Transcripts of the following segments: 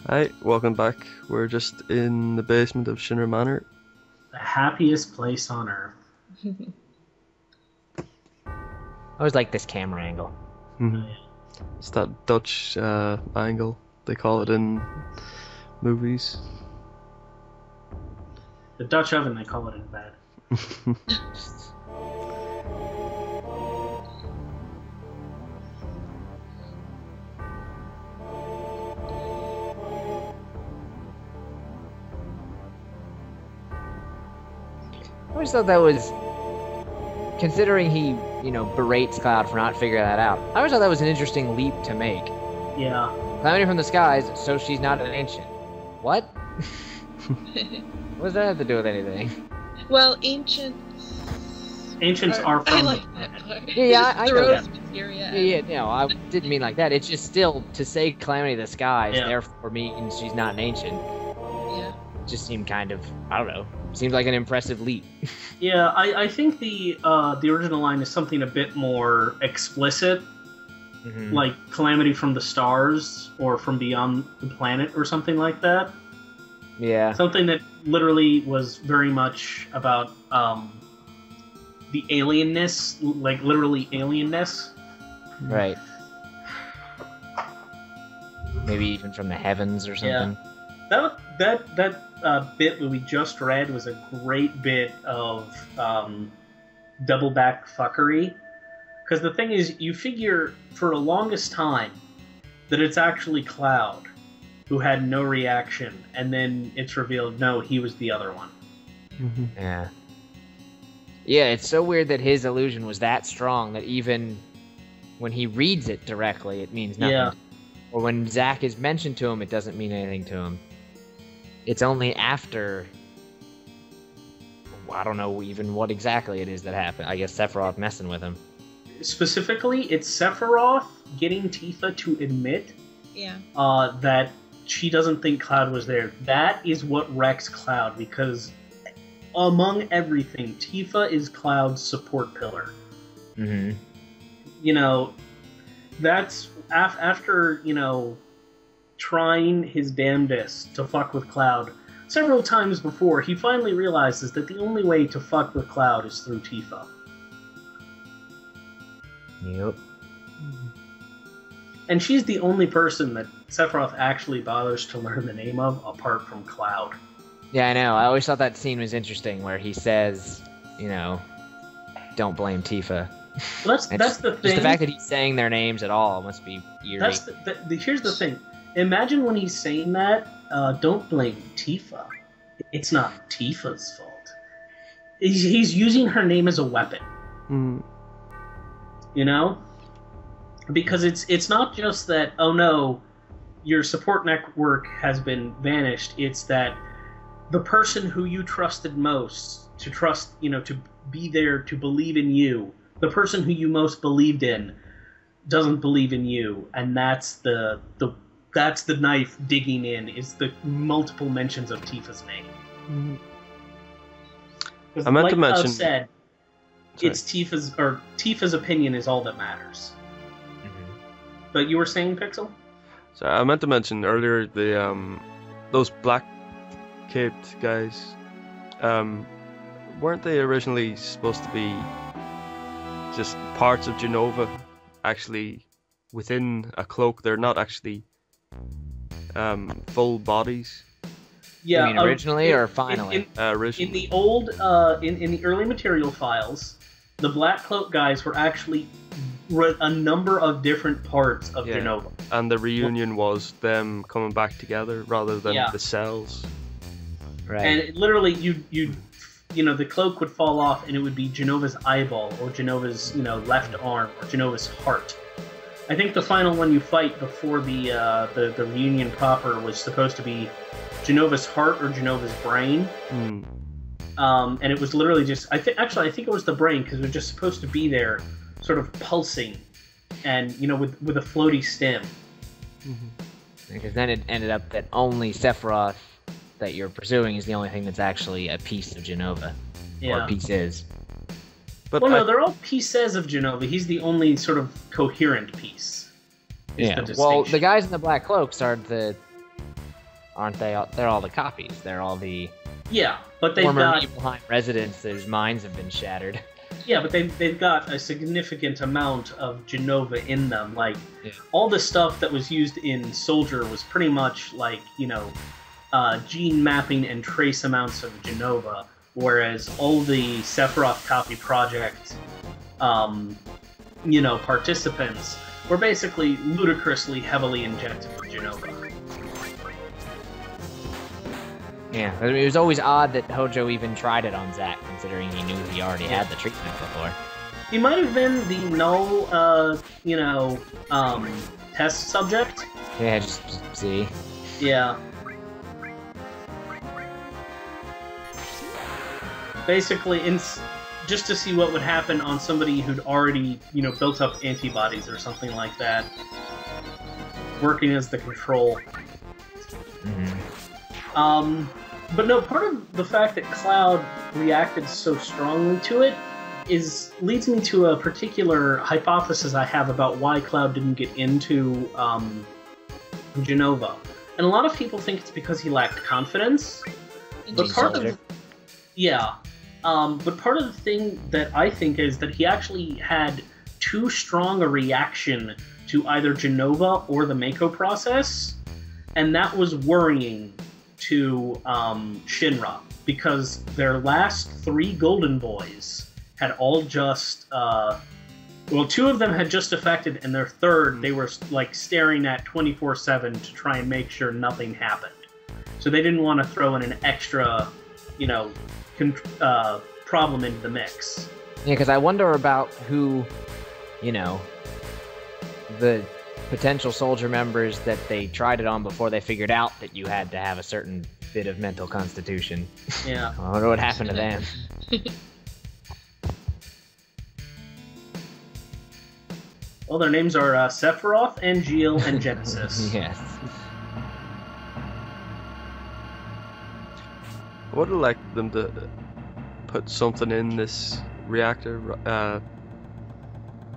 Hi, welcome back. We're just in the basement of Shinra Manor. The happiest place on earth. I always like this camera angle. It's that Dutch angle, they call it in movies. The Dutch oven, they call it in bed. I always thought that was, considering he, berates Cloud for not figuring that out, I always thought that was an interesting leap to make. Yeah. Climbing from the skies, so she's not an ancient. What? What does that have to do with anything? Well, ancients are from I the like planet. that part. Yeah, I know that. Materia. Yeah, no, I didn't mean like that. It's just still, to say Calamity of the Skies, Yeah. therefore means she's not an ancient, Yeah. just seemed kind of, I don't know, seems like an impressive leap. Yeah, I think the original line is something a bit more explicit, like Calamity from the Stars or from Beyond the Planet or something like that. Yeah. Something that literally was very much about the alienness, like literally alienness. Right. Maybe even from the heavens or something. Yeah. That bit that we just read was a great bit of double back fuckery. Because the thing is, you figure for the longest time that it's actually Cloud who had no reaction, and then it's revealed, no, he was the other one. Yeah. Yeah, it's so weird that his illusion was that strong that even when he reads it directly, it means nothing. Yeah. Or when Zack is mentioned to him, it doesn't mean anything to him. It's only after... I don't know even what exactly it is that happened. I guess Sephiroth messing with him. Specifically, it's Sephiroth getting Tifa to admit that she doesn't think Cloud was there. That is what wrecks Cloud, because among everything, Tifa is Cloud's support pillar. Mm-hmm. That's after, trying his damnedest to fuck with Cloud several times before, he finally realizes that the only way to fuck with Cloud is through Tifa. Yep. And she's the only person that Sephiroth actually bothers to learn the name of, apart from Cloud. Yeah, I know. I always thought that scene was interesting, where he says, don't blame Tifa. Well, that's the thing. Just the fact that he's saying their names at all must be eerie. Here's the thing. Imagine when he's saying that, don't blame Tifa. It's not Tifa's fault. He's using her name as a weapon. Because it's not just that, oh no, your support network has been vanished. It's that the person who you trusted most to trust, to be there, to believe in you, the person who you most believed in doesn't believe in you, and that's the knife digging in, is the multiple mentions of Tifa's name. I meant like to mention. Cloud said, it's Tifa's opinion is all that matters. But you were saying, Pixel? So I meant to mention earlier those black-caped guys. Weren't they originally supposed to be just parts of Genova, actually within a cloak? They're not actually full bodies. Yeah. You mean originally or finally? Originally. In the old, in the early material files, the Black Cloak guys were actually a number of different parts of Genova. And the reunion was them coming back together rather than the cells. Right. And it literally, the cloak would fall off, and it would be Genova's eyeball, or Genova's, left arm, or Genova's heart. I think the final one you fight before the reunion proper was supposed to be Genova's heart or Genova's brain. And it was literally just, I think it was the brain, because it was just supposed to be there, sort of pulsing, and with a floaty stem. Because then it ended up that only Sephiroth that you're pursuing is the only thing that's actually a piece of Genova, or pieces. But no, they're all pieces of Genova. He's the only sort of coherent piece. Yeah. Well, the guys in the black cloaks are the aren't they? They're all the copies. They're all the Yeah, but they've former got Nibelheim residents whose minds have been shattered. yeah, but they've got a significant amount of Jenova in them. Like Yeah. all the stuff that was used in Soldier was pretty much like gene mapping and trace amounts of Jenova, whereas all the Sephiroth copy project participants were basically ludicrously heavily injected with Jenova. Yeah, I mean, it was always odd that Hojo even tried it on Zack, considering he knew he already had the treatment before. He might have been the null, test subject. Yeah, just see. Yeah. Basically, just to see what would happen on somebody who'd already, built up antibodies or something like that. Working as the control. Mm-hmm. But no, part of the fact that Cloud reacted so strongly to it leads me to a particular hypothesis I have about why Cloud didn't get into Jenova. And a lot of people think it's because he lacked confidence. But part of the thing that I think is that he actually had too strong a reaction to either Jenova or the Mako process, and that was worrying to Shinra, because their last 3 Golden Boys had all just two of them had just affected, and their third they were like staring at 24/7 to try and make sure nothing happened. So they didn't want to throw in an extra, problem into the mix. Yeah, because I wonder about who, the potential soldier members that they tried it on before they figured out that you had to have a certain bit of mental constitution. Yeah. I wonder what happened to them. Well, their names are Sephiroth, Angeal, and Genesis. Yes. I would have liked them to put something in this reactor,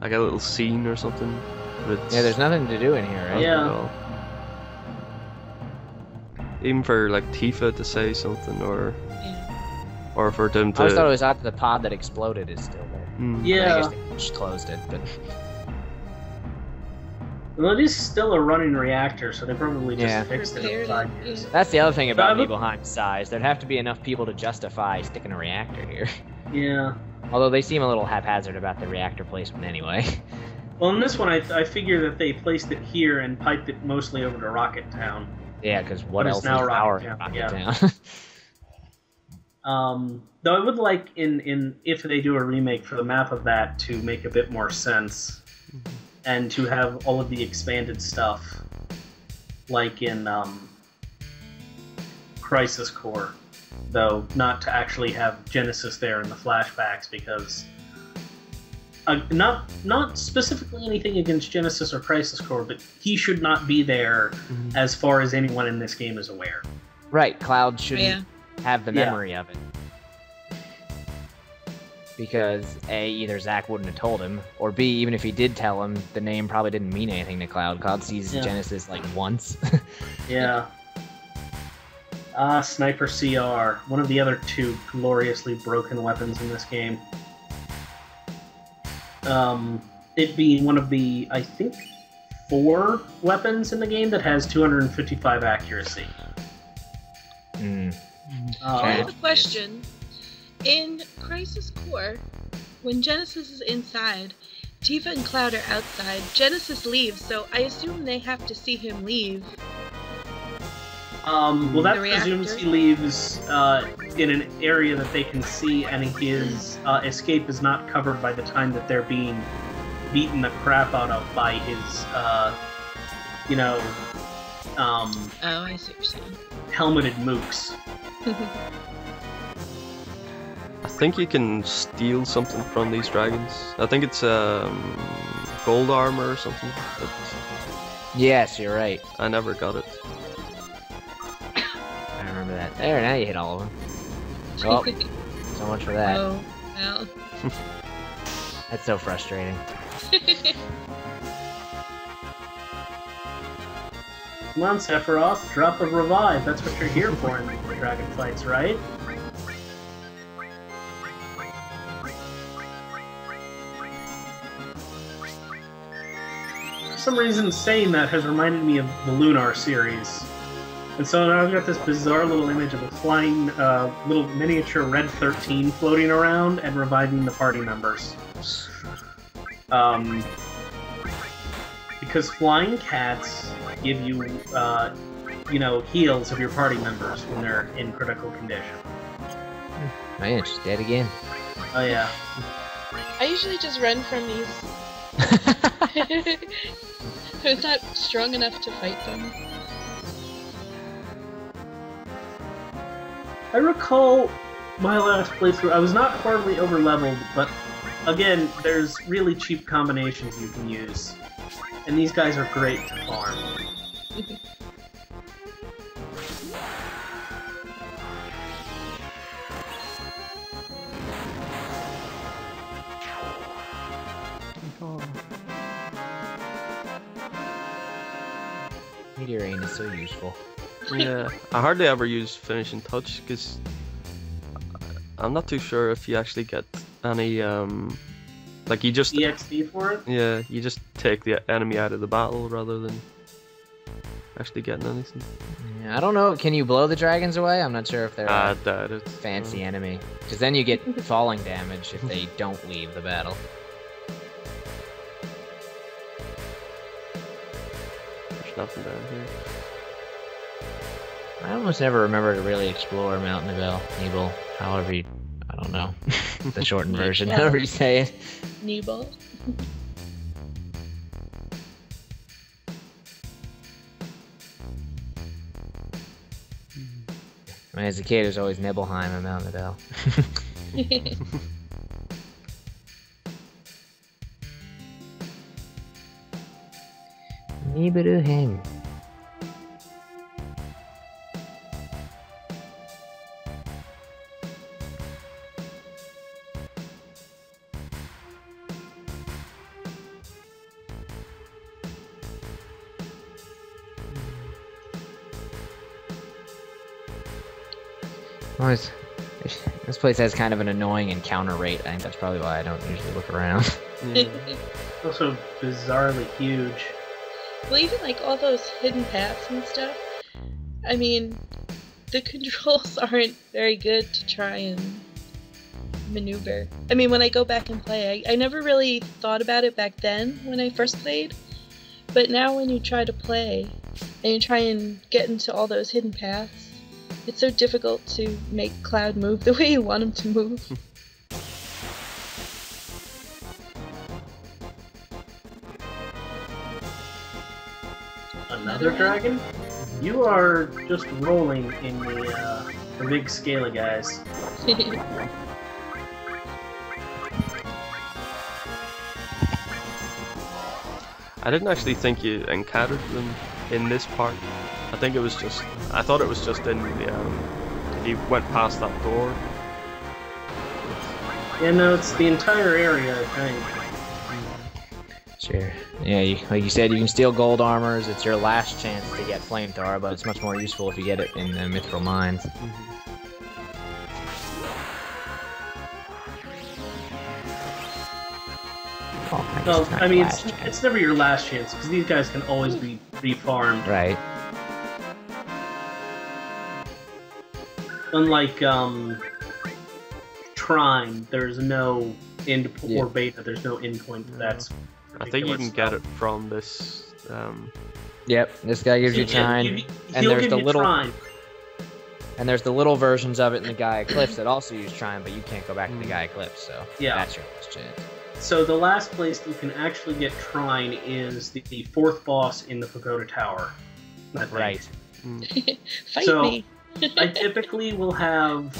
like a little scene or something. But Yeah, there's nothing to do in here, right? Yeah. Well, even for like Tifa to say something, or for them to. I always thought it was odd that the pod that exploded is still there. Hmm. Yeah. I guess they just closed it, but Well, it is still a running reactor, so they probably just fixed it in Repaired 5 it, years. yeah. that's the other thing about But- Nibelheim's size. There'd have to be enough people to justify sticking a reactor here. Yeah. Although they seem a little haphazard about the reactor placement anyway. Well, in this one, I figure that they placed it here and piped it mostly over to Rocket Town. Yeah, because what But it's else is now power Rocket in Town, Rocket yeah. Town? Though I would like, in if they do a remake for the map of that, to make a bit more sense. And to have all of the expanded stuff, like in Crisis Core. Though, not to actually have Genesis there in the flashbacks, because... not specifically anything against Genesis or Crisis Core, but he should not be there as far as anyone in this game is aware. Right, Cloud shouldn't have the memory of it. Because A, either Zack wouldn't have told him, or B, even if he did tell him, the name probably didn't mean anything to Cloud. Cloud sees Genesis like once. Yeah. Sniper CR, one of the other 2 gloriously broken weapons in this game. It being one of the, I think, 4 weapons in the game that has 255 accuracy. I have a question. In Crisis Core, when Genesis is inside, Tifa and Cloud are outside. Genesis leaves, so I assume they have to see him leave. Well, that The presumes reactor? he leaves in an area that they can see, and his escape is not covered by the time that they're being beaten the crap out of by his, Oh, I see what you're saying. helmeted mooks. I think you can steal something from these dragons. I think it's gold armor or something. But Yes, you're right. I never got it. I remember that. There, now you hit all of them. Oh, so much for that. Oh, well. That's so frustrating. Come on, Sephiroth, drop a revive. That's what you're here for in the dragon fights, right? For some reason, saying that has reminded me of the Lunar series. And so now I've got this bizarre little image of a flying, little miniature Red 13 floating around and reviving the party members. Because flying cats give you, you know, heals of your party members when they're in critical condition. Man, she's dead again. Oh yeah. I usually just run from these. I'm not strong enough to fight them. I recall my last playthrough, I was not horribly overleveled, but again, there's really cheap combinations you can use. And these guys are great to farm. Meteor Rain is so useful. Yeah, I hardly ever use finishing touch because I'm not too sure if you actually get any like you just EXP for it? yeah, you just take the enemy out of the battle rather than actually getting anything. Yeah, I don't know. Can you blow the dragons away? I'm not sure if they're I a doubt it. fancy enemy. Because then you get falling damage if they don't leave the battle. There's nothing down here. I almost never remember to really explore Mount Nebel, however you, I don't know, the shortened version, however you say it. Nebel. I mean, as a kid, it was always Nibelheim and Mount Nebel. Nibelheim. This place has kind of an annoying encounter rate. I think that's probably why I don't usually look around. Yeah. Also bizarrely huge. Well, even like all those hidden paths and stuff, I mean, the controls aren't very good to try and maneuver. I mean, when I go back and play, I never really thought about it back then when I first played, but now when you try to play and you try and get into all those hidden paths, it's so difficult to make Cloud move the way you want him to move. Another dragon? You are just rolling in the big scale of guys. I didn't actually think you encountered them in this part. I think it was just, I thought it was just in the, you went past that door. Yeah, no, it's the entire area, I think. Sure. Yeah, like you said, you can steal gold armors. It's your last chance to get flamethrower, but it's much more useful if you get it in the mithril mines. Oh, Well, I mean, it's never your last chance, because these guys can always be refarmed. Right. Unlike, Trine, there's no end or beta, there's no endpoint to that. I think you can get it from this, Yep, this guy gives you Trine, and there's the little Trine. and there's the little versions of it in the Gaia Cliffs that also use Trine, but you can't go back to the Gaia Cliffs, so Yeah. that's your last chance. So the last place you can actually get Trine is the fourth boss in the Pagoda Tower. I think. Right. Fight So- me! I typically will have,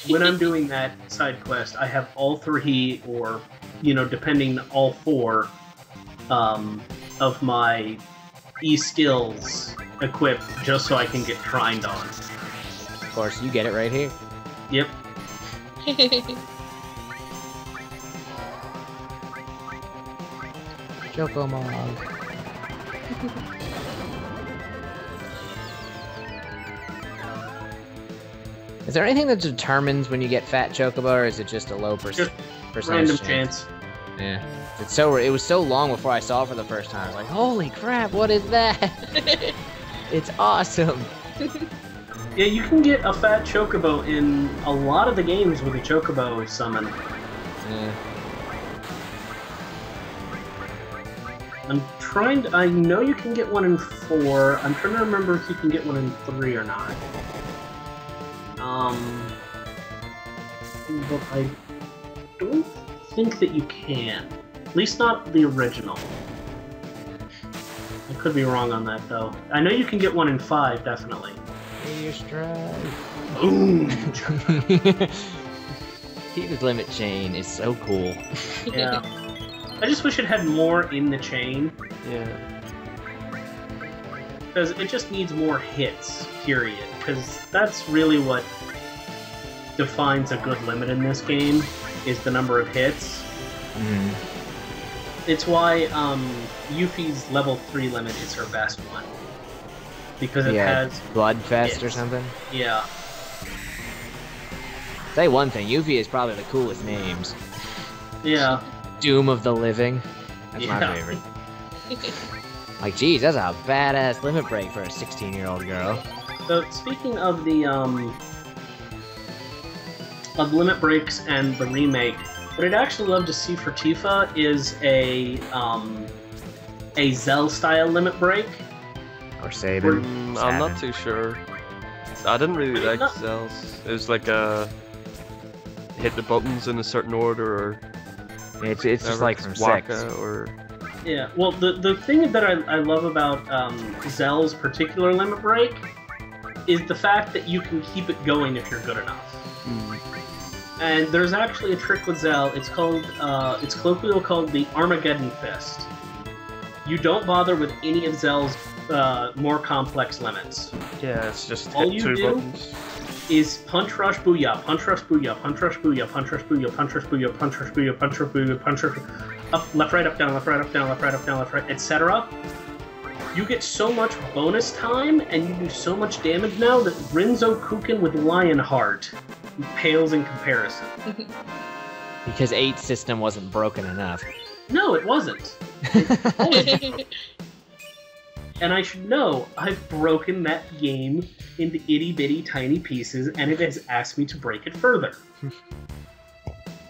when I'm doing that side quest, I have all three, or, you know, depending, all four, of my E-skills equipped just so I can get Trined on. Of course, you get it right here. Yep. Chocomog. Is there anything that determines when you get Fat Chocobo, or is it just a low Just percentage random chance. Yeah. It was so long before I saw it for the first time. I was like, holy crap, what is that? It's awesome. Yeah, you can get a Fat Chocobo in a lot of the games with a Chocobo summon. Yeah. I know you can get one in 4. I'm trying to remember if you can get one in 3 or not. But I don't think that you can. At least not the original. I could be wrong on that, though. I know you can get one in 5, definitely. Meteor Strike. Boom! Tifa's Limit Chain is so cool. Yeah. I just wish it had more in the chain. Yeah. Because it just needs more hits, period. Because that's really what defines a good limit in this game, is the number of hits. Mm. It's why Yuffie's level 3 limit is her best one. Because it has Bloodfest hits. or something. Yeah. Say one thing, Yuffie is probably the coolest names. Yeah. Doom of the Living. That's my Yeah. favorite. Like, geez, that's a badass limit break for a 16-year-old girl. So speaking of the limit breaks and the remake, what I'd actually love to see for Tifa is a Zell style limit break. Or Sabin. I'm not too sure. I didn't really like Not- Zells. It was like hit the buttons in a certain order, or It's just whatever, like from Waka 6. or Yeah, well, the thing that I love about Zell's particular limit break is the fact that you can keep it going if you're good enough. And there's actually a trick with Zell. It's called, it's colloquially called the Armageddon Fist. You don't bother with any of Zell's more complex limits. yeah, it's just All hit you 2 do- buttons. Is punch, rush, booyah, punch, rush, booyah, punch, rush, booyah, punch, rush, booyah, punch, rush, booyah, punch, rush, booyah, punch, rush, booyah, punch, rush, up, left, right, up, down, left, right, up, down, left, right, up, down, left, right, etc. You get so much bonus time, and you do so much damage now that Rinzo Kukin with Lionheart pales in comparison. Because 8's system wasn't broken enough. No, it wasn't. And I should know, I've broken that game into itty-bitty tiny pieces, and it has asked me to break it further.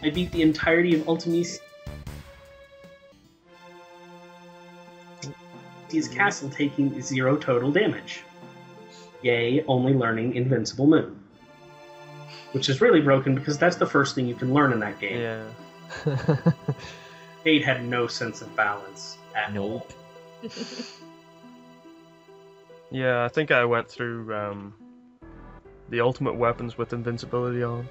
I beat the entirety of Ultime's castle taking 0 total damage. Yay, only learning Invincible Moon. Which is really broken because that's the first thing you can learn in that game. Yeah. Fate had no sense of balance at all. Nope. Yeah, I think I went through the ultimate weapons with invincibility on.